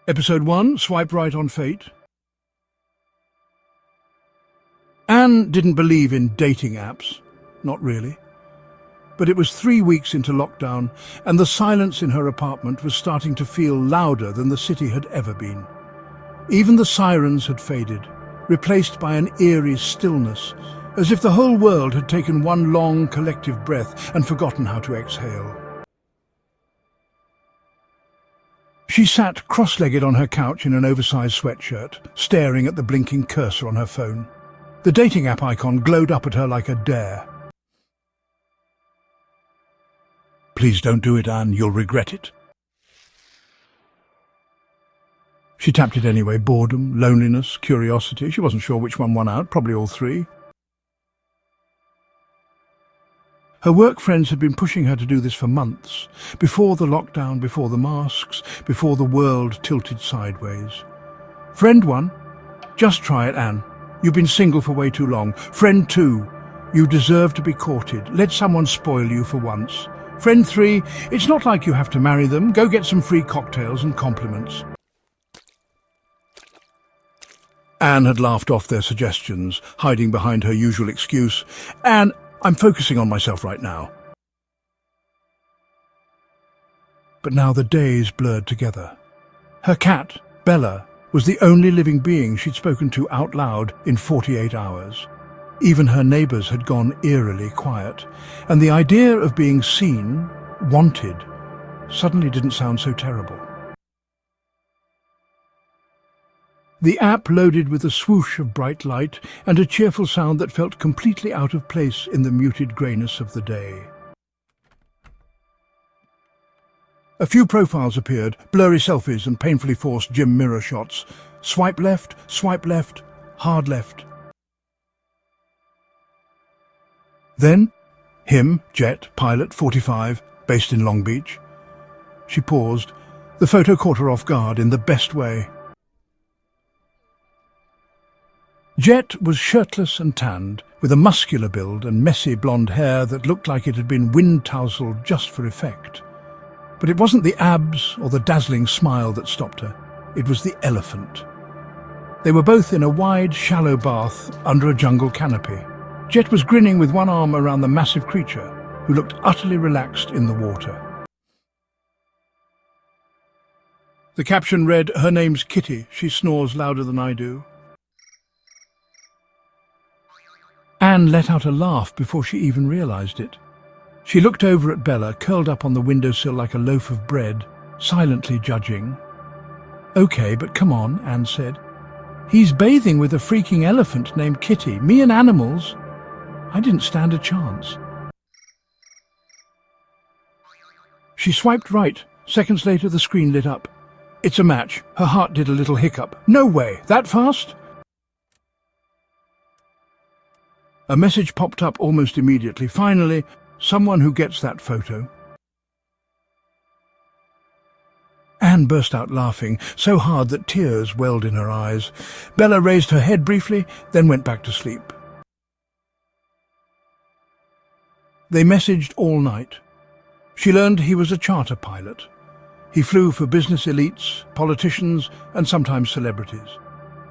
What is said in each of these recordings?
Episode 1, Swipe Right on Fate. Anne didn't believe in dating apps. Not really. But it was 3 weeks into lockdown, and the silence in her apartment was starting to feel louder than the city had ever been. Even the sirens had faded, replaced by an eerie stillness, as if the whole world had taken one long collective breath and forgotten how to exhale. She sat cross-legged on her couch in an oversized sweatshirt, staring at the blinking cursor on her phone. The dating app icon glowed up at her like a dare. "Please don't do it, Anne. You'll regret it." She tapped it anyway. Boredom, loneliness, curiosity. She wasn't sure which one won out, probably all three. Her work friends had been pushing her to do this for months, before the lockdown, before the masks, before the world tilted sideways. Friend 1, just try it, Anne. You've been single for way too long. Friend 2, you deserve to be courted. Let someone spoil you for once. Friend 3, it's not like you have to marry them. Go get some free cocktails and compliments. Anne had laughed off their suggestions, hiding behind her usual excuse. "Anne, I'm focusing on myself right now." But now the days blurred together. Her cat, Bella, was the only living being she'd spoken to out loud in 48 hours. Even her neighbours had gone eerily quiet, and the idea of being seen, wanted, suddenly didn't sound so terrible. The app loaded with a swoosh of bright light and a cheerful sound that felt completely out of place in the muted greyness of the day. A few profiles appeared, blurry selfies and painfully forced gym mirror shots. Swipe left, hard left. Then, him, Jet, pilot, 45, based in Long Beach. She paused. The photo caught her off guard in the best way. Jet was shirtless and tanned, with a muscular build and messy blonde hair that looked like it had been wind-tousled just for effect. But it wasn't the abs or the dazzling smile that stopped her. It was the elephant. They were both in a wide, shallow bath under a jungle canopy. Jet was grinning with one arm around the massive creature, who looked utterly relaxed in the water. The caption read, "Her name's Kitty. She snores louder than I do." Anne let out a laugh before she even realised it. She looked over at Bella, curled up on the windowsill like a loaf of bread, silently judging. "Okay, but come on," Anne said. "He's bathing with a freaking elephant named Kitty. Me and animals? I didn't stand a chance." She swiped right. Seconds later, the screen lit up. "It's a match." Her heart did a little hiccup. "No way! That fast?" A message popped up almost immediately. "Finally, someone who gets that photo." Anne burst out laughing, so hard that tears welled in her eyes. Bella raised her head briefly, then went back to sleep. They messaged all night. She learned he was a charter pilot. He flew for business elites, politicians, and sometimes celebrities.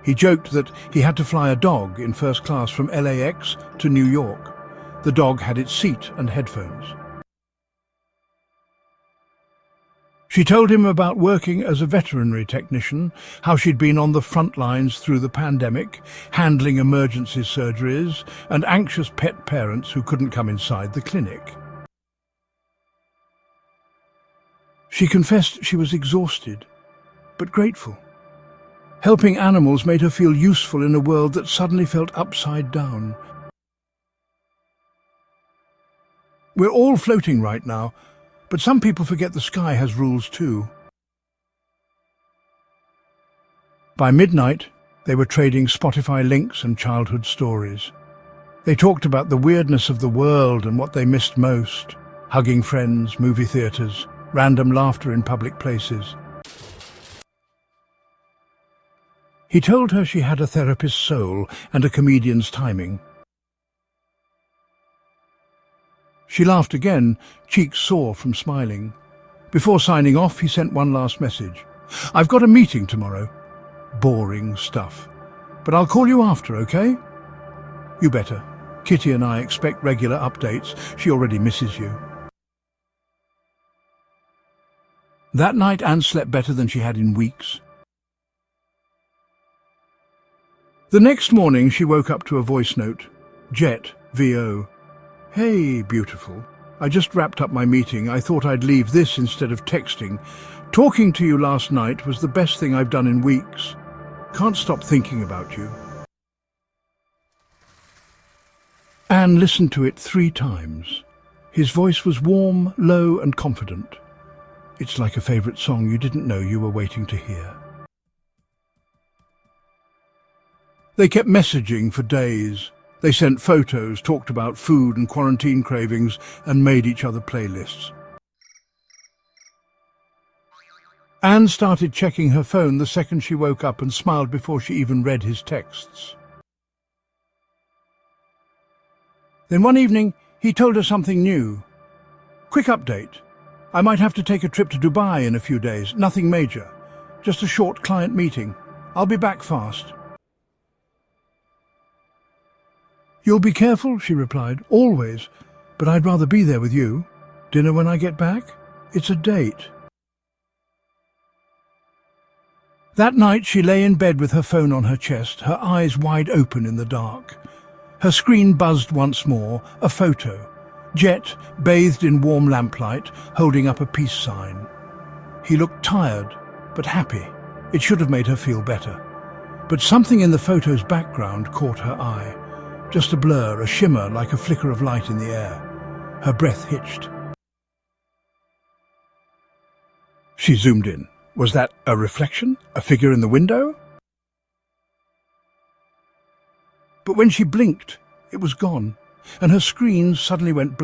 He joked that he had to fly a dog in first class from LAX to New York. The dog had its seat and headphones. She told him about working as a veterinary technician, how she'd been on the front lines through the pandemic, handling emergency surgeries, and anxious pet parents who couldn't come inside the clinic. She confessed she was exhausted, but grateful. Helping animals made her feel useful in a world that suddenly felt upside down. "We're all floating right now, but some people forget the sky has rules too." By midnight, they were trading Spotify links and childhood stories. They talked about the weirdness of the world and what they missed most: hugging friends, movie theatres, random laughter in public places. He told her she had a therapist's soul and a comedian's timing. She laughed again, cheeks sore from smiling. Before signing off, he sent one last message. I've got a meeting tomorrow. Boring stuff. But I'll call you after, okay? You better. Kitty and I expect regular updates. She already misses you. That night, Anne slept better than she had in weeks. The next morning, she woke up to a voice note. Jet, VO. Hey, beautiful. I just wrapped up my meeting. I thought I'd leave this instead of texting. Talking to you last night was the best thing I've done in weeks. Can't stop thinking about you. Anne listened to it 3 times. His voice was warm, low and confident. It's like a favourite song you didn't know you were waiting to hear. They kept messaging for days. They sent photos, talked about food and quarantine cravings, and made each other playlists. Anne started checking her phone the second she woke up and smiled before she even read his texts. Then one evening, he told her something new. Quick update. I might have to take a trip to Dubai in a few days. Nothing major. Just a short client meeting. I'll be back fast. You'll be careful, she replied. Always. But I'd rather be there with you. Dinner when I get back? It's a date. That night she lay in bed with her phone on her chest, her eyes wide open in the dark. Her screen buzzed once more, a photo. Jet, bathed in warm lamplight, holding up a peace sign. He looked tired, but happy. It should have made her feel better. But something in the photo's background caught her eye. Just a blur, a shimmer like a flicker of light in the air. Her breath hitched. She zoomed in. Was that a reflection? A figure in the window? But when she blinked, it was gone, and her screen suddenly went blank.